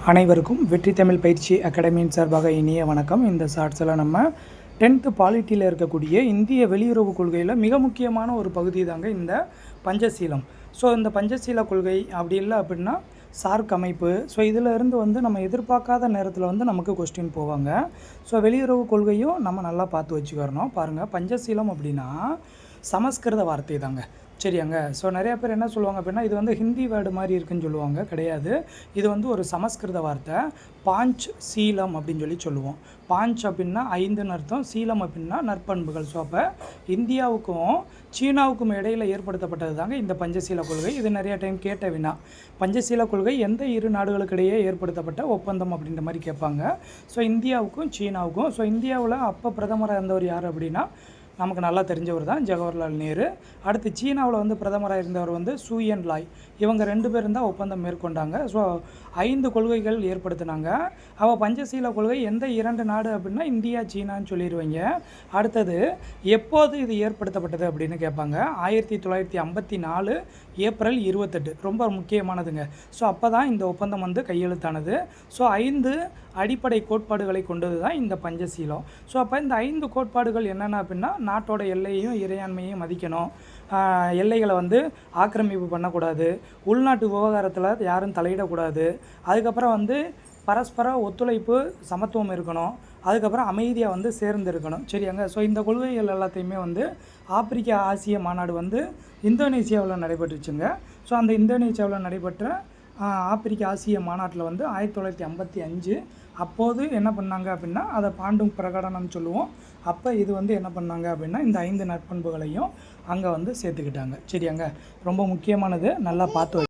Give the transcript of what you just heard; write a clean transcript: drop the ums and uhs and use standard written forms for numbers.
அனைவருக்கும் வெற்றி தமிழ் பயிற்சி அகாடமியின் சார்பாக இனிய வணக்கம். இந்த ஷார்ட்ஸில் நம்ம 10th பாலிட்டியில் இருக்கக்கூடிய இந்திய வெளியுறவு கொள்கையில் மிக முக்கியமான ஒரு பகுதி தாங்க இந்த பஞ்சசீலம். ஸோ இந்த பஞ்சசீல கொள்கை அப்படி இல்லை அப்படின்னா சார்க் அமைப்பு. ஸோ இதில் இருந்து நம்ம எதிர்பார்க்காத நேரத்தில் நமக்கு கொஸ்டின் போவாங்க. ஸோ வெளியுறவு கொள்கையும் நம்ம நல்லா பார்த்து வச்சுக்கிறணும். பாருங்கள், பஞ்சசீலம் அப்படின்னா சமஸ்கிருத வார்த்தை தாங்க, சரியாங்க. ஸோ நிறையா பேர் என்ன சொல்லுவாங்க அப்படின்னா இது ஹிந்தி வேர்டு மாதிரி இருக்குன்னு சொல்லுவாங்க. கிடையாது, இது ஒரு சமஸ்கிருத வார்த்தை. பாஞ்ச் சீலம் அப்படின்னு சொல்லுவோம். பாஞ்ச் அப்படின்னா 5ன்னு அர்த்தம், சீலம் அப்படின்னா நற்பண்புகள். ஸோ அப்போ இந்தியாவுக்கும் சீனாவுக்கும் இடையில் ஏற்படுத்தப்பட்டது தாங்க இந்த பஞ்சசீல கொள்கை. இது நிறையா டைம் கேட்ட வினா. பஞ்சசீல கொள்கை எந்த இரு நாடுகளுக்கிடையே ஏற்படுத்தப்பட்ட ஒப்பந்தம் அப்படின்ற மாதிரி கேட்பாங்க. ஸோ இந்தியாவுக்கும் சீனாவுக்கும். ஸோ இந்தியாவில் அப்போ பிரதமராக இருந்தவர் யார் அப்படின்னா நமக்கு நல்லா தெரிஞ்சவர் தான் ஜவஹர்லால் நேரு. அடுத்து சீனாவில் பிரதமராக இருந்தவர் சூ என் லாய். இவங்க 2 பேரும் தான் ஒப்பந்தம் மேற்கொண்டாங்க. ஸோ 5 கொள்கைகள் ஏற்படுத்தினாங்க. அவள் பஞ்சசீல கொள்கை எந்த 2 நாடு அப்படின்னா இந்தியா சீனான்னு சொல்லிடுவீங்க. அடுத்தது எப்போது இது ஏற்படுத்தப்பட்டது அப்படின்னு கேட்பாங்க. 1954 ஏப்ரல் 28, ரொம்ப முக்கியமானதுங்க. ஸோ அப்போ தான் இந்த ஒப்பந்தம் கையெழுத்தானது. ஸோ 5 அடிப்படை கோட்பாடுகளை கொண்டது தான் இந்த பஞ்சசீலம். ஸோ அப்போ இந்த 5 கோட்பாடுகள் என்னென்ன அப்படின்னா நாட்டோட எல்லையையும் இறையாண்மையும் மதிக்கணும், எல்லைகளை ஆக்கிரமிப்பு பண்ணக்கூடாது, உள்நாட்டு விவகாரத்தில் யாரும் தலையிடக்கூடாது, அதுக்கப்புறம் பரஸ்பர ஒத்துழைப்பு சமத்துவம் இருக்கணும், அதுக்கப்புறம் அமைதியாக சேர்ந்து இருக்கணும், சரியாங்க. ஸோ இந்த கொள்கைகள் எல்லாத்தையுமே ஆப்பிரிக்கா ஆசிய மாநாடு இந்தோனேசியாவில் நடைபெற்றுச்சுங்க. ஸோ அந்த இந்தோனேசியாவில் நடைபெற்ற ஆப்பிரிக்க ஆசிய மாநாட்டில் 1955 அப்போது என்ன பண்ணாங்க அப்படின்னா அதை பாண்டும் பிரகடனம் சொல்லுவோம். அப்போ இது என்ன பண்ணாங்க அப்படின்னா இந்த 5 நற்பண்புகளையும் அங்கே சேர்த்துக்கிட்டாங்க, சரியாங்க. ரொம்ப முக்கியமானது, நல்லா பார்த்து